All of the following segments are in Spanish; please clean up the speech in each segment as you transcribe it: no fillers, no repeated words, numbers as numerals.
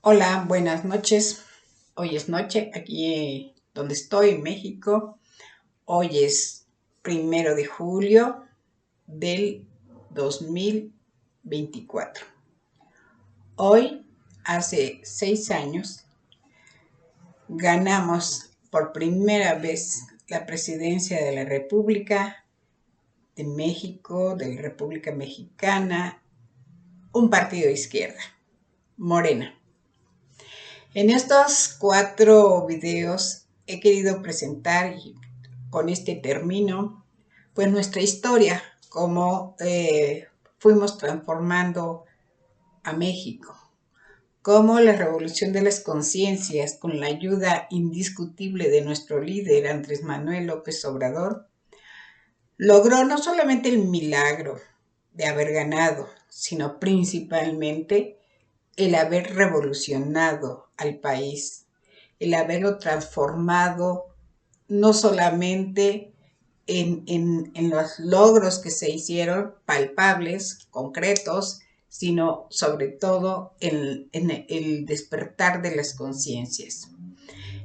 Hola, buenas noches. Hoy es noche aquí donde estoy, en México. Hoy es 1 de julio del 2024. Hoy, hace 6 años, ganamos por primera vez la presidencia de la República de México, de la República Mexicana, un partido de izquierda, Morena. En estos 4 videos he querido presentar, y con este termino, pues nuestra historia, cómo fuimos transformando a México, cómo la revolución de las conciencias, con la ayuda indiscutible de nuestro líder Andrés Manuel López Obrador, logró no solamente el milagro de haber ganado, sino principalmente el haber revolucionado al país, el haberlo transformado no solamente en los logros que se hicieron palpables, concretos, sino sobre todo en el despertar de las conciencias.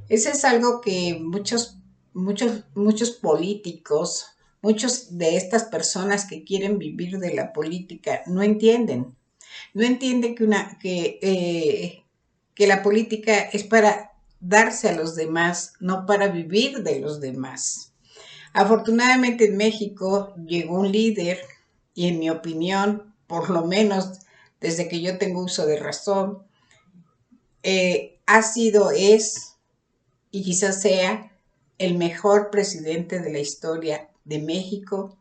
Ese es algo que muchos políticos, muchos de estas personas que quieren vivir de la política no entienden. No entienden que la política es para darse a los demás, no para vivir de los demás. Afortunadamente en México llegó un líder y en mi opinión, por lo menos desde que yo tengo uso de razón, ha sido, es y quizás sea el mejor presidente de la historia de México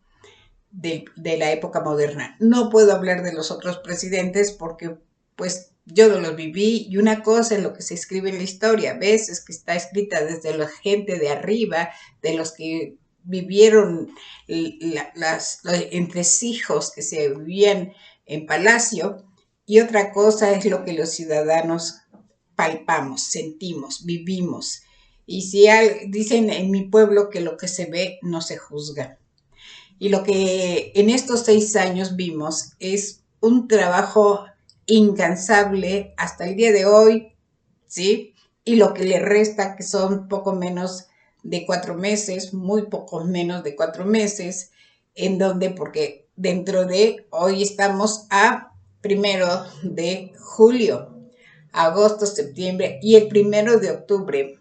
de la época moderna. No puedo hablar de los otros presidentes porque pues yo no los viví, y una cosa es lo que se escribe en la historia, a veces que está escrita desde la gente de arriba, de los que vivieron los entresijos que se vivían en palacio, y otra cosa es lo que los ciudadanos palpamos, sentimos, vivimos. Y si dicen en mi pueblo que lo que se ve no se juzga. Y lo que en estos 6 años vimos es un trabajo incansable hasta el día de hoy, ¿sí? Y lo que le resta, que son poco menos de 4 meses, muy pocos menos de 4 meses, en donde, porque dentro de hoy estamos a 1 de julio, agosto, septiembre y el 1 de octubre,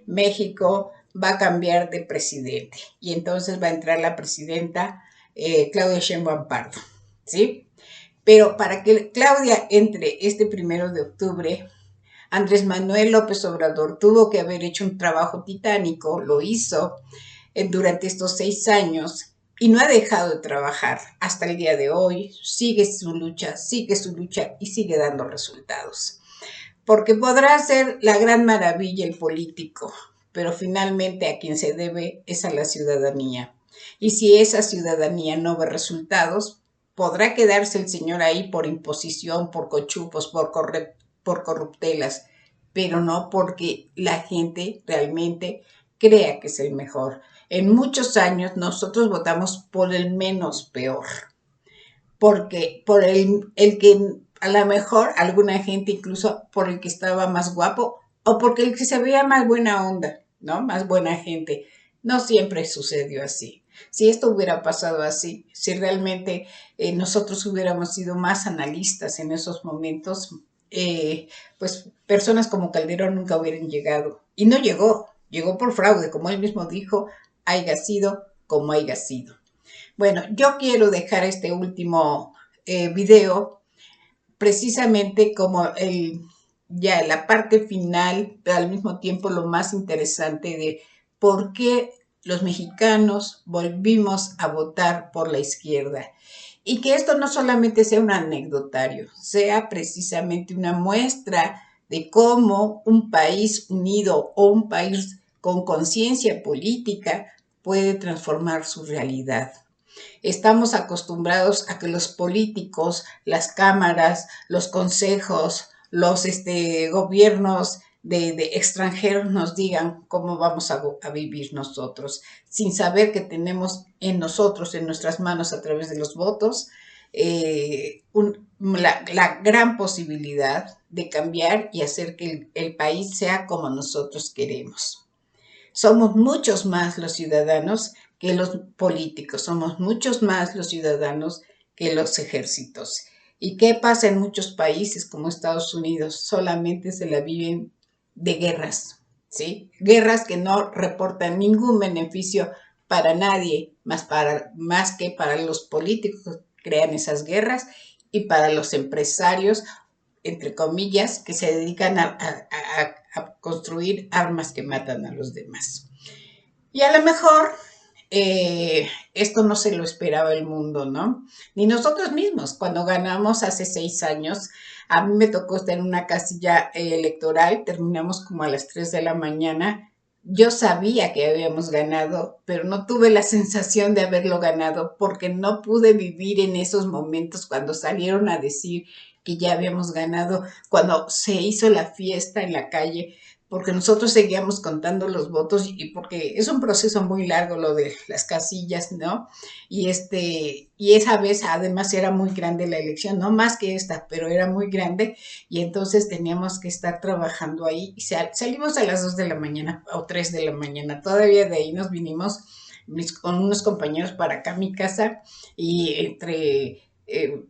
México va a cambiar de presidente y entonces va a entrar la presidenta Claudia Sheinbaum Pardo, ¿sí? Pero para que Claudia entre este 1 de octubre, Andrés Manuel López Obrador tuvo que haber hecho un trabajo titánico, lo hizo durante estos 6 años y no ha dejado de trabajar hasta el día de hoy, sigue su lucha y sigue dando resultados. Porque podrá ser la gran maravilla el político, pero finalmente a quien se debe es a la ciudadanía. Y si esa ciudadanía no ve resultados, podrá quedarse el señor ahí por imposición, por cochupos, por corruptelas, pero no porque la gente realmente crea que es el mejor. En muchos años nosotros votamos por el menos peor, porque por el que a lo mejor alguna gente incluso por el que estaba más guapo o porque el que se veía más buena onda, ¿no? Más buena gente. No siempre sucedió así. Si esto hubiera pasado así, si realmente nosotros hubiéramos sido más analistas en esos momentos, pues personas como Calderón nunca hubieran llegado. Y no llegó, llegó por fraude, como él mismo dijo, haya sido como haya sido. Bueno, yo quiero dejar este último video precisamente como ya la parte final, pero al mismo tiempo lo más interesante de por qué los mexicanos volvimos a votar por la izquierda. Y que esto no solamente sea un anecdotario, sea precisamente una muestra de cómo un país unido o un país con conciencia política puede transformar su realidad. Estamos acostumbrados a que los políticos, las cámaras, los consejos, los gobiernos de extranjeros nos digan cómo vamos a vivir nosotros, sin saber que tenemos en nosotros, en nuestras manos, a través de los votos, la gran posibilidad de cambiar y hacer que el país sea como nosotros queremos. Somos muchos más los ciudadanos que los políticos, somos muchos más los ciudadanos que los ejércitos. ¿Y qué pasa en muchos países como Estados Unidos? Solamente se la viven de guerras, ¿sí? Guerras que no reportan ningún beneficio para nadie, más que para los políticos que crean esas guerras y para los empresarios, entre comillas, que se dedican a construir armas que matan a los demás. Y a lo mejor esto no se lo esperaba el mundo, ¿no? Ni nosotros mismos. Cuando ganamos hace 6 años, a mí me tocó estar en una casilla electoral, terminamos como a las 3 de la mañana. Yo sabía que habíamos ganado, pero no tuve la sensación de haberlo ganado porque no pude vivir en esos momentos cuando salieron a decir que ya habíamos ganado, cuando se hizo la fiesta en la calle, porque nosotros seguíamos contando los votos y porque es un proceso muy largo lo de las casillas, ¿no? Y esa vez además era muy grande la elección, no más que esta, pero era muy grande y entonces teníamos que estar trabajando ahí y salimos a las 2 de la mañana o 3 de la mañana, todavía de ahí nos vinimos con unos compañeros para acá a mi casa y entre el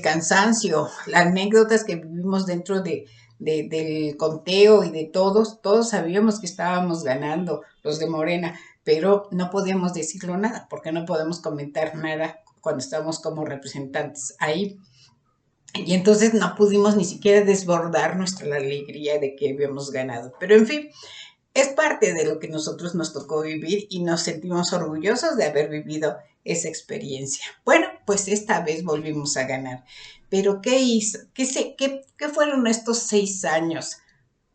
cansancio, las anécdotas que vivimos dentro del conteo y de todos sabíamos que estábamos ganando los de Morena, pero no podíamos decirlo nada, porque no podemos comentar nada cuando estamos como representantes ahí. Y entonces no pudimos ni siquiera desbordar nuestra alegría de que habíamos ganado. Pero en fin, es parte de lo que nosotros nos tocó vivir y nos sentimos orgullosos de haber vivido esa experiencia. Bueno, pues esta vez volvimos a ganar. Pero ¿qué hizo? ¿Qué fueron estos 6 años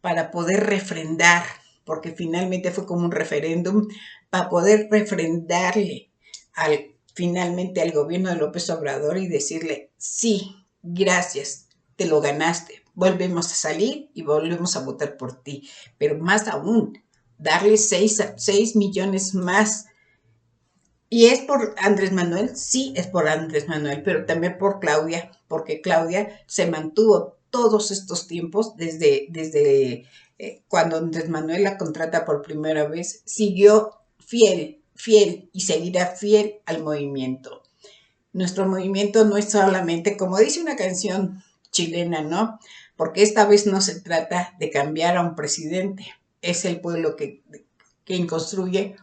para poder refrendar? Porque finalmente fue como un referéndum para poder refrendarle finalmente al gobierno de López Obrador y decirle, sí, gracias, te lo ganaste, volvemos a salir y volvemos a votar por ti, pero más aún, darle 6 millones más. ¿Y es por Andrés Manuel? Sí, es por Andrés Manuel, pero también por Claudia, porque Claudia se mantuvo todos estos tiempos, desde cuando Andrés Manuel la contrata por primera vez, siguió fiel y seguirá fiel al movimiento. Nuestro movimiento no es solamente, como dice una canción chilena, ¿no? Porque esta vez no se trata de cambiar a un presidente, es el pueblo quien construye.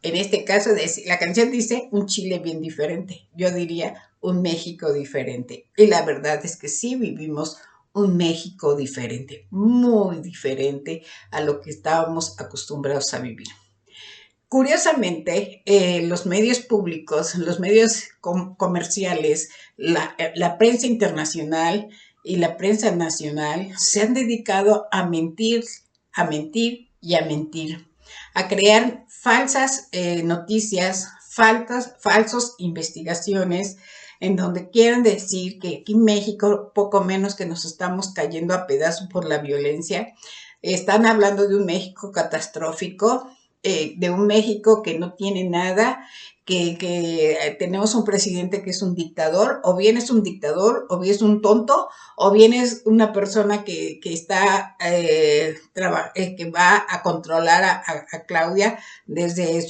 En este caso, la canción dice un Chile bien diferente. Yo diría un México diferente. Y la verdad es que sí vivimos un México diferente, muy diferente a lo que estábamos acostumbrados a vivir. Curiosamente, los medios públicos, los medios comerciales, la prensa internacional y la prensa nacional se han dedicado a mentir y a mentir, a crear falsas noticias, falsas investigaciones, en donde quieren decir que aquí en México poco menos que nos estamos cayendo a pedazos por la violencia. Están hablando de un México catastrófico, de un México que no tiene nada, que tenemos un presidente que es un dictador, o bien es un dictador, o bien es un tonto, o bien es una persona que está, que va a controlar a Claudia desde el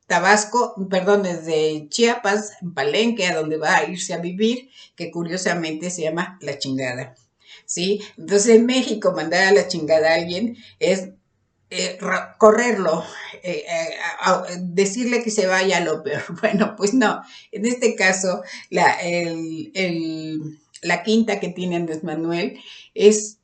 Tabasco, perdón, desde Chiapas, en Palenque, a donde va a irse a vivir, que curiosamente se llama La Chingada. ¿Sí? Entonces en México mandar a la chingada a alguien es correrlo, decirle que se vaya a lo peor. Bueno, pues no. En este caso, la quinta que tiene Andrés Manuel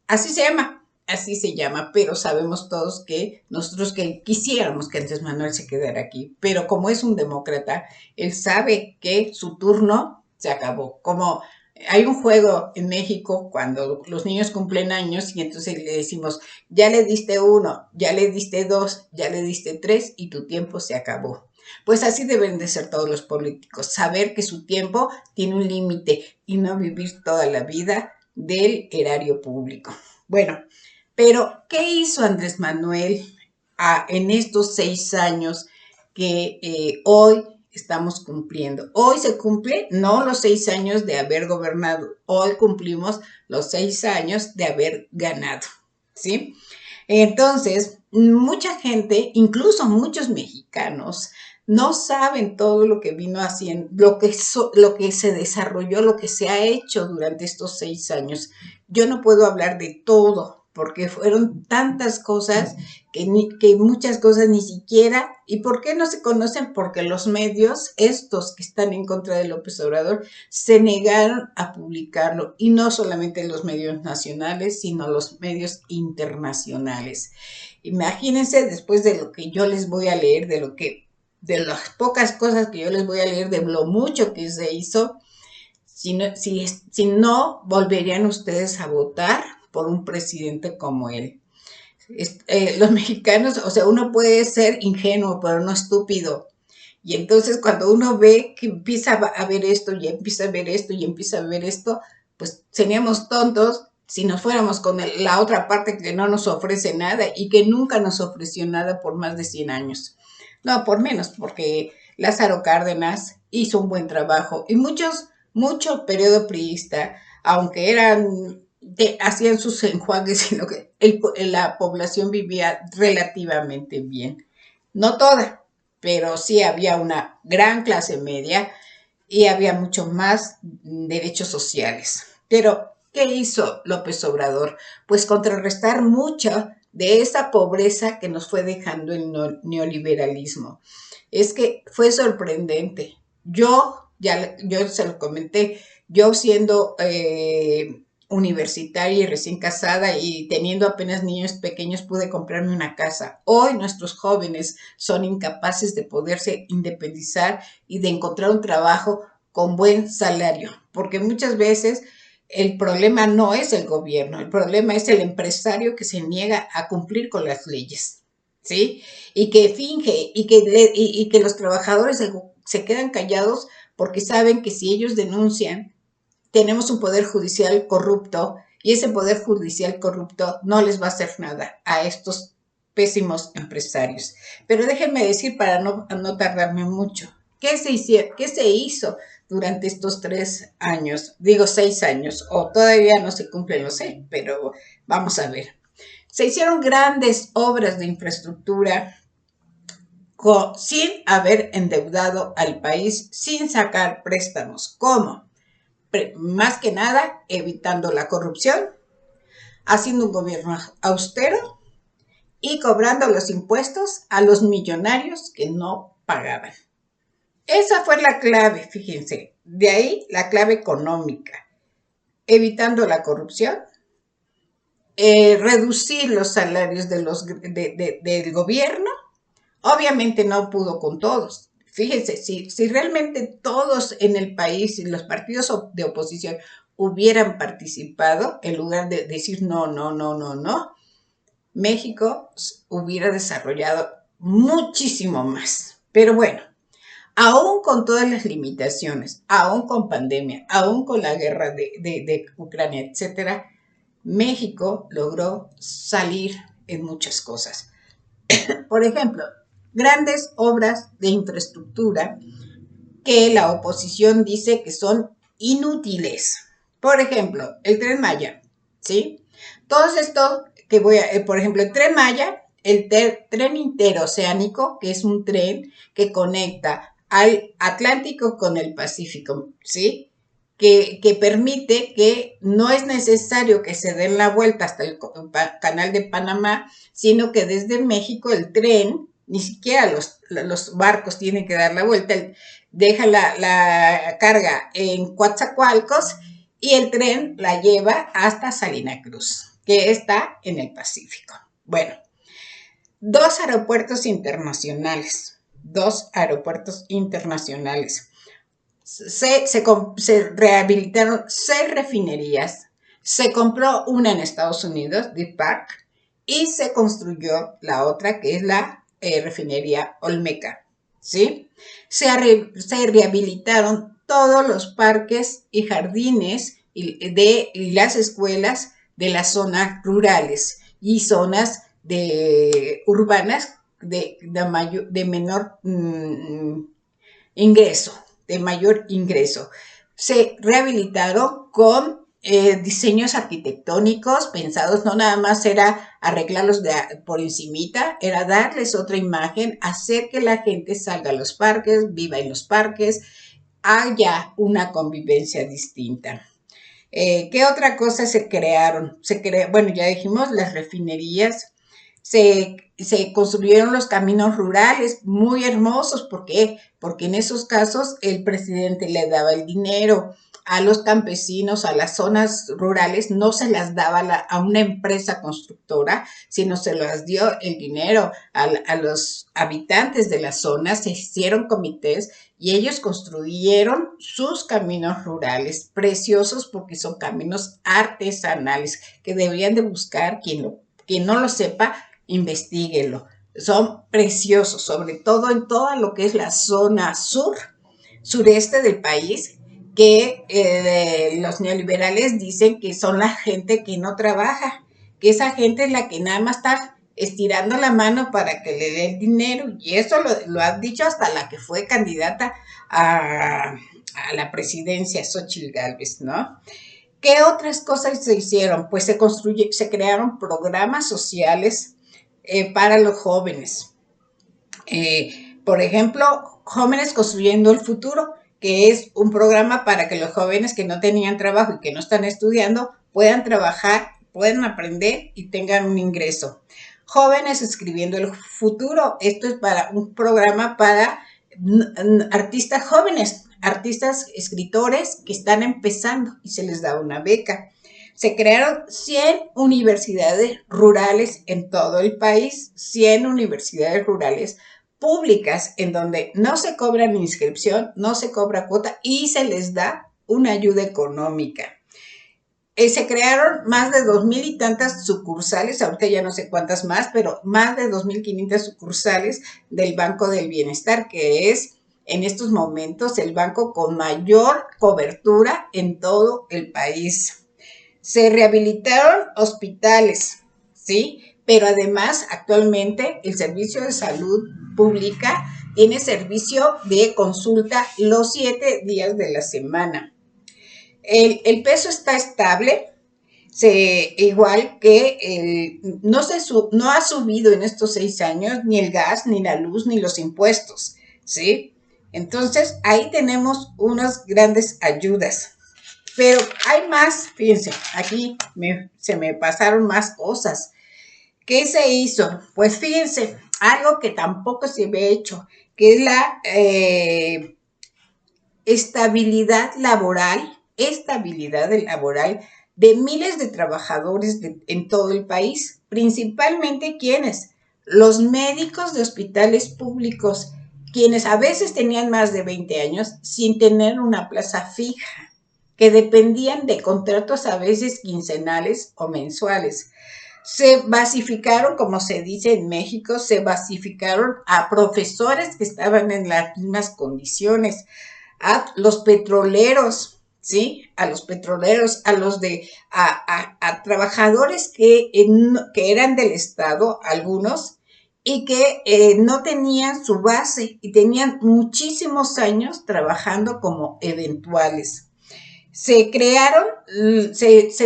así se llama, pero sabemos todos que nosotros que quisiéramos que Andrés Manuel se quedara aquí, pero como es un demócrata, él sabe que su turno se acabó. Como hay un juego en México cuando los niños cumplen años y entonces le decimos, ya le diste 1, ya le diste 2, ya le diste 3 y tu tiempo se acabó. Pues así deben de ser todos los políticos, saber que su tiempo tiene un límite y no vivir toda la vida del erario público. Bueno, pero ¿qué hizo Andrés Manuel en estos 6 años que hoy estamos cumpliendo. Hoy se cumple no los 6 años de haber gobernado, hoy cumplimos los 6 años de haber ganado, ¿sí? Entonces, mucha gente, incluso muchos mexicanos, no saben todo lo que vino haciendo, lo que se desarrolló, lo que se ha hecho durante estos 6 años. Yo no puedo hablar de todo, porque fueron tantas cosas que muchas cosas ni siquiera, ¿y por qué no se conocen? Porque los medios, estos que están en contra de López Obrador, se negaron a publicarlo, y no solamente los medios nacionales, sino los medios internacionales. Imagínense, después de lo que yo les voy a leer, de las pocas cosas que yo les voy a leer, de lo mucho que se hizo, si no volverían ustedes a votar por un presidente como él. Los mexicanos, o sea, uno puede ser ingenuo, pero no estúpido. Y entonces cuando uno ve que empieza a ver esto, y empieza a ver esto, y empieza a ver esto, pues seríamos tontos si nos fuéramos con la otra parte que no nos ofrece nada y que nunca nos ofreció nada por más de 100 años. No, por menos, porque Lázaro Cárdenas hizo un buen trabajo y mucho periodo priista, aunque hacían sus enjuagues, sino que la población vivía relativamente bien. No toda, pero sí había una gran clase media y había mucho más derechos sociales. Pero, ¿qué hizo López Obrador? Pues contrarrestar mucha de esa pobreza que nos fue dejando el neoliberalismo. Es que fue sorprendente. Yo se lo comenté, yo siendo universitaria y recién casada y teniendo apenas niños pequeños, pude comprarme una casa. Hoy nuestros jóvenes son incapaces de poderse independizar y de encontrar un trabajo con buen salario, porque muchas veces el problema no es el gobierno, el problema es el empresario que se niega a cumplir con las leyes, ¿sí? Y que finge y que los trabajadores se quedan callados porque saben que si ellos denuncian, tenemos un poder judicial corrupto y ese poder judicial corrupto no les va a hacer nada a estos pésimos empresarios. Pero déjenme decir, para no tardarme mucho, ¿qué se hizo durante estos 3 años? Digo 6 años, o todavía no se cumplen los 6, pero vamos a ver. Se hicieron grandes obras de infraestructura sin haber endeudado al país, sin sacar préstamos. ¿Cómo? Más que nada evitando la corrupción, haciendo un gobierno austero y cobrando los impuestos a los millonarios que no pagaban. Esa fue la clave, fíjense, de ahí la clave económica, evitando la corrupción, reducir los salarios del gobierno. Obviamente no pudo con todos. Fíjense, si realmente todos en el país y los partidos de oposición hubieran participado, en lugar de decir no, no, no, no, no, México hubiera desarrollado muchísimo más. Pero bueno, aún con todas las limitaciones, aún con pandemia, aún con la guerra de Ucrania, etcétera, México logró salir en muchas cosas. Por ejemplo, grandes obras de infraestructura que la oposición dice que son inútiles. Por ejemplo, el Tren Maya, ¿sí? Todo esto que por ejemplo, el Tren Maya, el tren interoceánico, que es un tren que conecta al Atlántico con el Pacífico, ¿sí? Que permite que no es necesario que se den la vuelta hasta el canal de Panamá, sino que desde México el tren, ni siquiera los barcos tienen que dar la vuelta, deja la carga en Coatzacoalcos y el tren la lleva hasta Salina Cruz, que está en el Pacífico. Bueno, 2 aeropuertos internacionales, se rehabilitaron 6 refinerías, se compró una en Estados Unidos, Deep Park, y se construyó la otra que es la refinería Olmeca, ¿sí? Se rehabilitaron todos los parques y jardines y las escuelas de las zonas rurales y zonas urbanas de menor ingreso, de mayor ingreso. Se rehabilitaron con diseños arquitectónicos pensados, no nada más era arreglarlos por encimita, era darles otra imagen, hacer que la gente salga a los parques, viva en los parques, haya una convivencia distinta. ¿Qué otra cosa se crearon? Bueno, ya dijimos las refinerías, se construyeron los caminos rurales muy hermosos. ¿Por qué? Porque en esos casos el presidente le daba el dinero a los campesinos, a las zonas rurales, no se las daba a una empresa constructora, sino se las dio el dinero a los habitantes de las zonas, se hicieron comités y ellos construyeron sus caminos rurales, preciosos porque son caminos artesanales que deberían de buscar quien no lo sepa, investíguelo. Son preciosos, sobre todo en toda lo que es la zona sureste del país, que los neoliberales dicen que son la gente que no trabaja, que esa gente es la que nada más está estirando la mano para que le dé el dinero, y eso lo ha dicho hasta la que fue candidata a la presidencia, Xochitl Gálvez, ¿no? ¿Qué otras cosas se hicieron? Pues se crearon programas sociales para los jóvenes. Por ejemplo, Jóvenes Construyendo el Futuro, que es un programa para que los jóvenes que no tenían trabajo y que no están estudiando puedan trabajar, puedan aprender y tengan un ingreso. Jóvenes Escribiendo el Futuro, esto es para un programa para artistas jóvenes, artistas escritores que están empezando y se les da una beca. Se crearon 100 universidades rurales en todo el país, 100 universidades rurales públicas en donde no se cobra inscripción, no se cobra cuota y se les da una ayuda económica. Se crearon más de 2,000 y tantas sucursales, ahorita ya no sé cuántas más, pero más de 2,500 sucursales del Banco del Bienestar, que es en estos momentos el banco con mayor cobertura en todo el país. Se rehabilitaron hospitales, ¿sí? Pero además, actualmente, el Servicio de Salud Pública tiene servicio de consulta los 7 días de la semana. El peso está estable, igual que no ha subido en estos 6 años ni el gas, ni la luz, ni los impuestos, ¿sí? Entonces, ahí tenemos unas grandes ayudas. Pero hay más, fíjense, aquí se me pasaron más cosas. ¿Qué se hizo? Pues fíjense, algo que tampoco se había hecho, que es la estabilidad laboral de miles de trabajadores en todo el país, principalmente quienes, los médicos de hospitales públicos, quienes a veces tenían más de 20 años sin tener una plaza fija, que dependían de contratos a veces quincenales o mensuales. Se basificaron, como se dice en México, se basificaron a profesores que estaban en las mismas condiciones, a los petroleros, ¿sí? A los petroleros, a trabajadores que eran del Estado, algunos, y que no tenían su base y tenían muchísimos años trabajando como eventuales. Se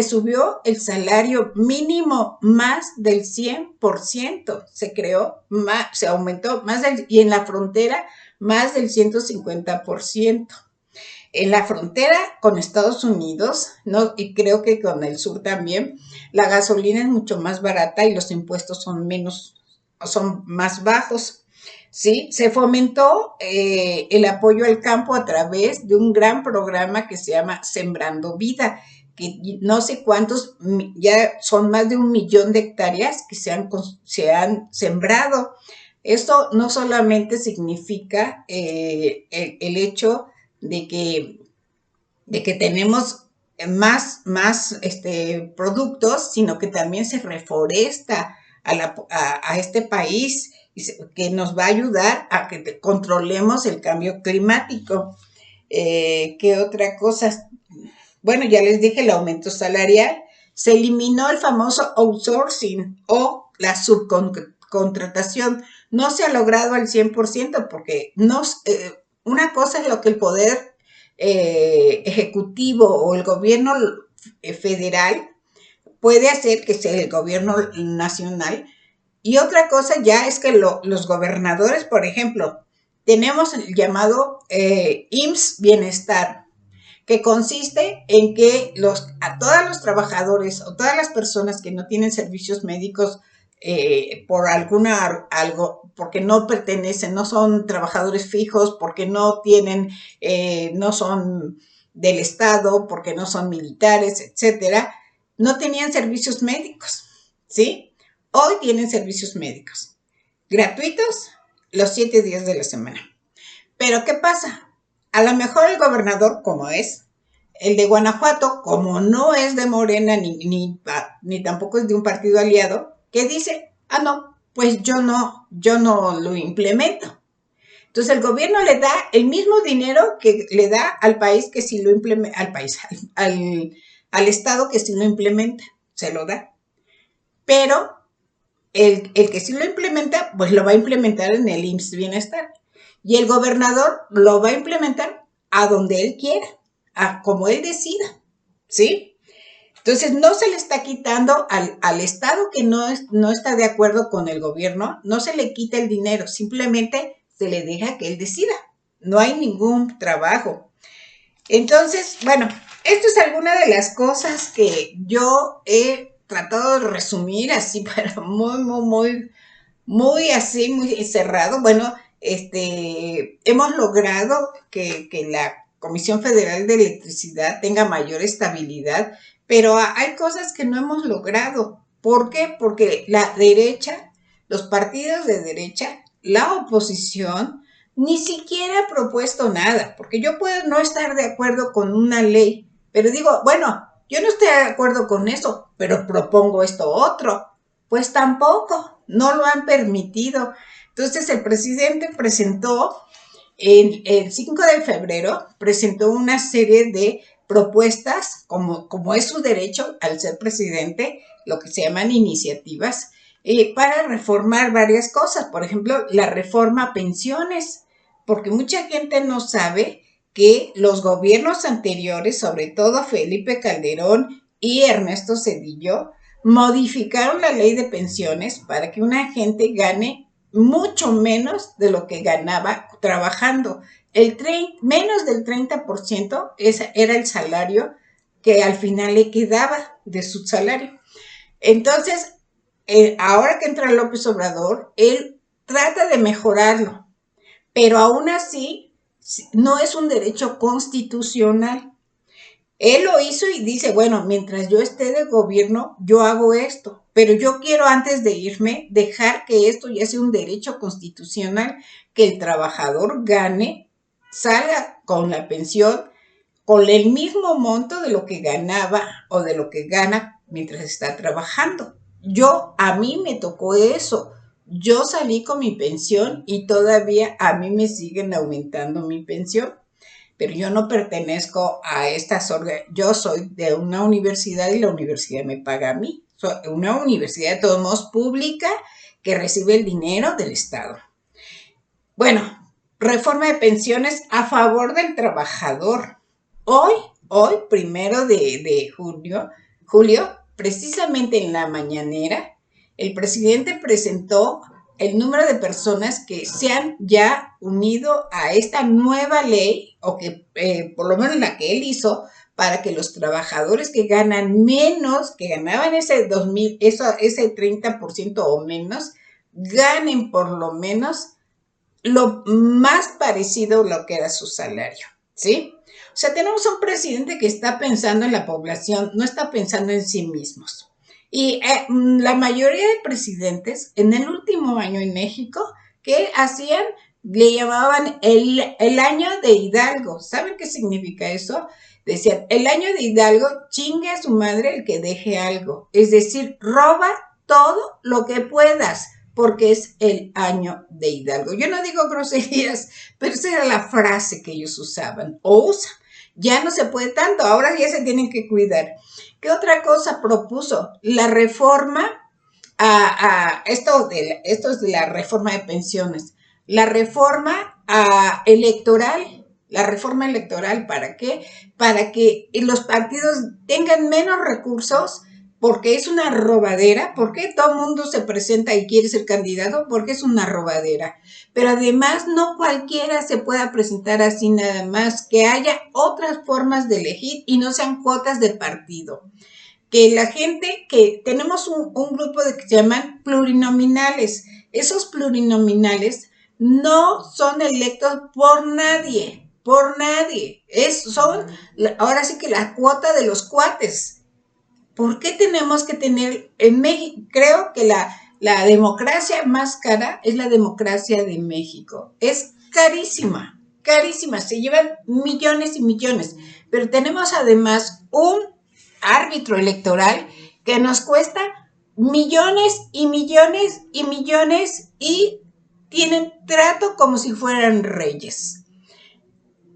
subió el salario mínimo más del 100%, se aumentó y en la frontera más del 150%. En la frontera con Estados Unidos, ¿no? Y creo que con el sur también, la gasolina es mucho más barata y los impuestos son más bajos. ¿Sí? Se fomentó el apoyo al campo a través de un gran programa que se llama Sembrando Vida, que no sé cuántos, ya son más de 1,000,000 de hectáreas que se han sembrado. Esto no solamente significa el hecho de que tenemos más productos, sino que también se reforesta a este país, que nos va a ayudar a que controlemos el cambio climático. ¿Qué otra cosa? Bueno, ya les dije el aumento salarial. Se eliminó el famoso outsourcing o la subcontratación. No se ha logrado al 100% porque Una cosa es lo que el poder ejecutivo o el gobierno federal puede hacer, que sea el gobierno nacional, y otra cosa ya es que los gobernadores, por ejemplo, tenemos el llamado IMSS Bienestar, que consiste en que a todos los trabajadores o todas las personas que no tienen servicios médicos por porque no pertenecen, no son trabajadores fijos, porque no tienen, no son del Estado, porque no son militares, etcétera, no tenían servicios médicos, ¿sí? Hoy tienen servicios médicos gratuitos los 7 días de la semana. Pero ¿qué pasa? A lo mejor el gobernador, como es, el de Guanajuato, como no es de Morena ni tampoco es de un partido aliado, que dice, no, pues yo no lo implemento. Entonces el gobierno le da el mismo dinero que le da al país que si lo implementa, al Estado que si lo implementa, se lo da. Pero el que sí lo implementa, pues lo va a implementar en el IMSS Bienestar. Y el gobernador lo va a implementar a donde él quiera, como él decida, ¿sí? Entonces no se le está quitando al Estado que no está de acuerdo con el gobierno, no se le quita el dinero, simplemente se le deja que él decida. No hay ningún trabajo. Entonces, bueno, esto es alguna de las cosas que yo he tratado de resumir así, pero muy así, muy cerrado. Bueno, hemos logrado que la Comisión Federal de Electricidad tenga mayor estabilidad, pero hay cosas que no hemos logrado. ¿Por qué? Porque la derecha, los partidos de derecha, la oposición, ni siquiera ha propuesto nada, porque yo puedo no estar de acuerdo con una ley, pero digo, bueno, yo no estoy de acuerdo con eso, pero propongo esto otro. Pues tampoco, no lo han permitido. Entonces el presidente presentó, el 5 de febrero, presentó una serie de propuestas, como es su derecho al ser presidente, lo que se llaman iniciativas, para reformar varias cosas. Por ejemplo, la reforma a pensiones, porque mucha gente no sabe que los gobiernos anteriores, sobre todo Felipe Calderón y Ernesto Zedillo, modificaron la ley de pensiones para que una gente gane mucho menos de lo que ganaba trabajando. Menos del 30% era el salario que al final le quedaba de su salario. Entonces, ahora que entra López Obrador, él trata de mejorarlo, pero aún así no es un derecho constitucional. Él lo hizo y dice, bueno, mientras yo esté de gobierno, yo hago esto, pero yo quiero antes de irme dejar que esto ya sea un derecho constitucional, que el trabajador gane, salga con la pensión, con el mismo monto de lo que ganaba o de lo que gana mientras está trabajando. A mí me tocó eso. Yo salí con mi pensión y todavía a mí me siguen aumentando mi pensión, pero yo no pertenezco a estas yo soy de una universidad y la universidad me paga a mí. Soy una universidad de todos modos pública que recibe el dinero del Estado. Bueno, reforma de pensiones a favor del trabajador. Hoy, 1 de julio, precisamente en la mañanera, el presidente presentó el número de personas que se han ya unido a esta nueva ley, o que por lo menos la que él hizo, para que los trabajadores que ganan menos, que ganaban ese 30% o menos, ganen por lo menos lo más parecido a lo que era su salario, ¿sí? O sea, tenemos un presidente que está pensando en la población, no está pensando en sí mismos. Y la mayoría de presidentes en el último año en México, ¿qué hacían? Le llamaban el año de Hidalgo. ¿Saben qué significa eso? Decían, el año de Hidalgo, chingue a su madre el que deje algo. Es decir, roba todo lo que puedas, porque es el año de Hidalgo. Yo no digo groserías, pero esa era la frase que ellos usaban o usan. Ya no se puede tanto, ahora ya se tienen que cuidar. ¿Qué otra cosa propuso? La reforma esto es de la reforma de pensiones. La reforma electoral, la reforma electoral, ¿para qué? Para que los partidos tengan menos recursos, porque es una robadera. ¿Por qué todo el mundo se presenta y quiere ser candidato? Porque es una robadera. Pero además no cualquiera se pueda presentar así nada más, que haya otras formas de elegir y no sean cuotas de partido. Que la gente, que tenemos un grupo de que se llaman plurinominales. Esos plurinominales no son electos por nadie. Son, ahora sí que la cuota de los cuates. ¿Por qué tenemos que tener en México? Creo que la democracia más cara es la democracia de México. Es carísima, carísima. Se llevan millones y millones. Pero tenemos además un árbitro electoral que nos cuesta millones y millones y millones y tienen trato como si fueran reyes.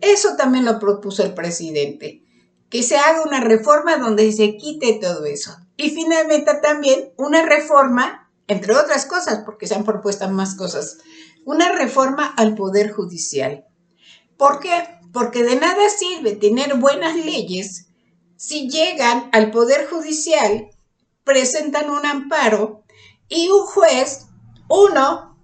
Eso también lo propuso el presidente, que se haga una reforma donde se quite todo eso. Y finalmente también una reforma, entre otras cosas, porque se han propuesto más cosas, una reforma al Poder Judicial. ¿Por qué? Porque de nada sirve tener buenas leyes si llegan al Poder Judicial, presentan un amparo y un juez, uno,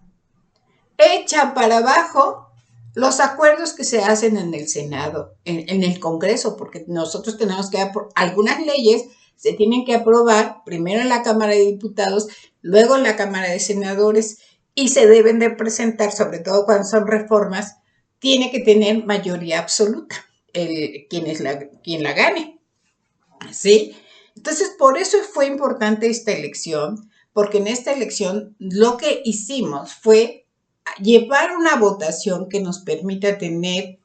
echa para abajo los acuerdos que se hacen en el Senado, en el Congreso, porque nosotros tenemos que, algunas leyes se tienen que aprobar primero en la Cámara de Diputados, luego en la Cámara de Senadores, y se deben de presentar, sobre todo cuando son reformas, tiene que tener mayoría absoluta, quien la gane, ¿sí? Entonces, por eso fue importante esta elección, porque en esta elección lo que hicimos fue llevar una votación que nos permita tener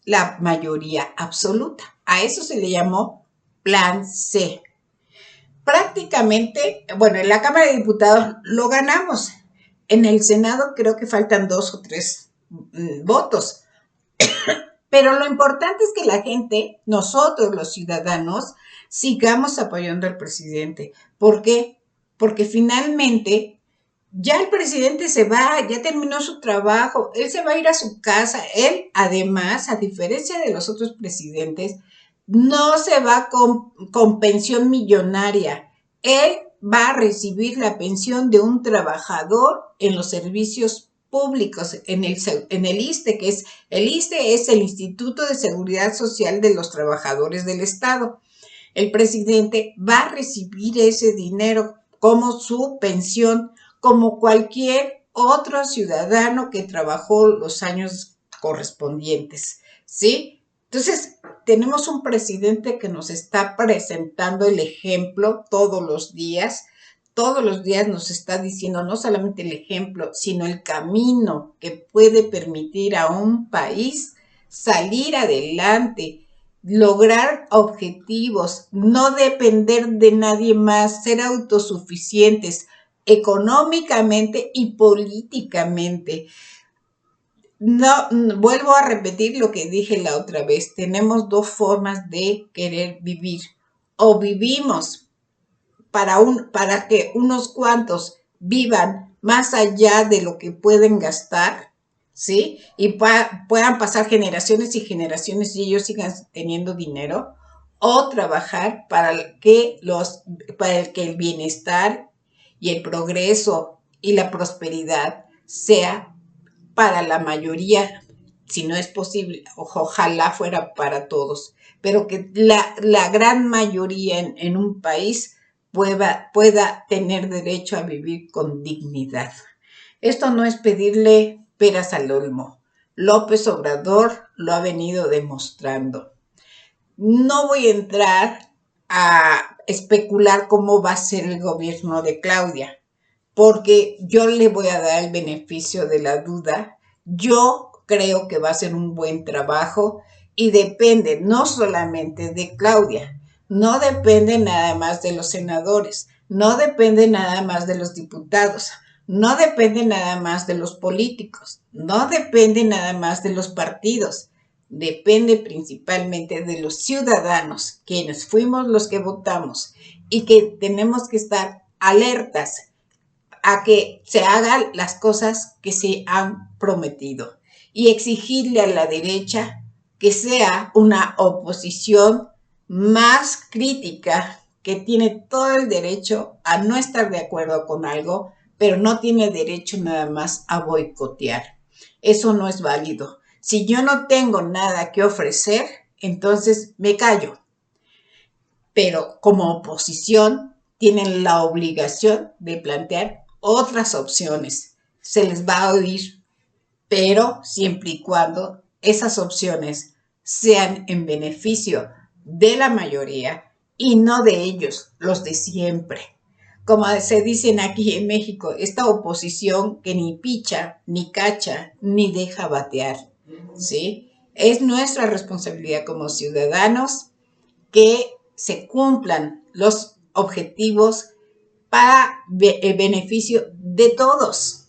la mayoría absoluta. A eso se le llamó Plan C. Prácticamente, bueno, en la Cámara de Diputados lo ganamos. En el Senado creo que faltan 2 o 3 votos. Pero lo importante es que la gente, nosotros los ciudadanos, sigamos apoyando al presidente. ¿Por qué? Porque finalmente ya el presidente se va, ya terminó su trabajo, él se va a ir a su casa. Él, además, a diferencia de los otros presidentes, no se va con pensión millonaria. Él va a recibir la pensión de un trabajador en los servicios públicos, en el ISSSTE, que es el ISSSTE es el Instituto de Seguridad Social de los Trabajadores del Estado. El presidente va a recibir ese dinero como su pensión, como cualquier otro ciudadano que trabajó los años correspondientes, ¿sí? Entonces, tenemos un presidente que nos está presentando el ejemplo todos los días nos está diciendo no solamente el ejemplo, sino el camino que puede permitir a un país salir adelante, lograr objetivos, no depender de nadie más, ser autosuficientes económicamente y políticamente. No, vuelvo a repetir lo que dije la otra vez, tenemos dos formas de querer vivir. O vivimos para que unos cuantos vivan más allá de lo que pueden gastar, ¿sí? Y puedan pasar generaciones y generaciones y ellos sigan teniendo dinero, o trabajar para que el bienestar y el progreso y la prosperidad sea para la mayoría, si no es posible, ojalá fuera para todos, pero que la gran mayoría en un país pueda tener derecho a vivir con dignidad. Esto no es pedirle peras al olmo. López Obrador lo ha venido demostrando. No voy a entrar a especular cómo va a ser el gobierno de Claudia, porque yo le voy a dar el beneficio de la duda. Yo creo que va a ser un buen trabajo y depende no solamente de Claudia, no depende nada más de los senadores, no depende nada más de los diputados, no depende nada más de los políticos, no depende nada más de los partidos, depende principalmente de los ciudadanos, quienes fuimos los que votamos y que tenemos que estar alertas a que se hagan las cosas que se han prometido. y exigirle a la derecha que sea una oposición más crítica, que tiene todo el derecho a no estar de acuerdo con algo, pero no tiene derecho nada más a boicotear. Eso no es válido. Si yo no tengo nada que ofrecer, entonces me callo. Pero como oposición tienen la obligación de plantear otras opciones. Se les va a oír, pero siempre y cuando esas opciones sean en beneficio de la mayoría y no de ellos, los de siempre. Como se dicen aquí en México, esta oposición que ni picha, ni cacha, ni deja batear, ¿sí? Es nuestra responsabilidad como ciudadanos que se cumplan los objetivos para el beneficio de todos.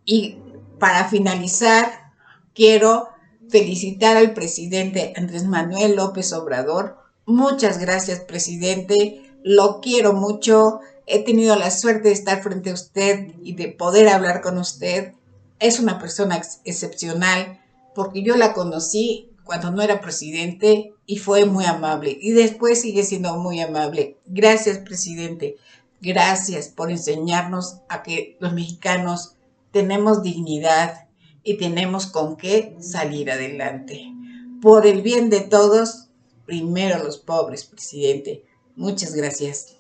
Y para finalizar, quiero felicitar al presidente Andrés Manuel López Obrador. Muchas gracias, presidente. Lo quiero mucho. He tenido la suerte de estar frente a usted y de poder hablar con usted. Es una persona excepcional porque yo la conocí cuando no era presidente y fue muy amable. Y después sigue siendo muy amable. Gracias, presidente. Gracias por enseñarnos a que los mexicanos tenemos dignidad y tenemos con qué salir adelante. Por el bien de todos, primero los pobres, presidente. Muchas gracias.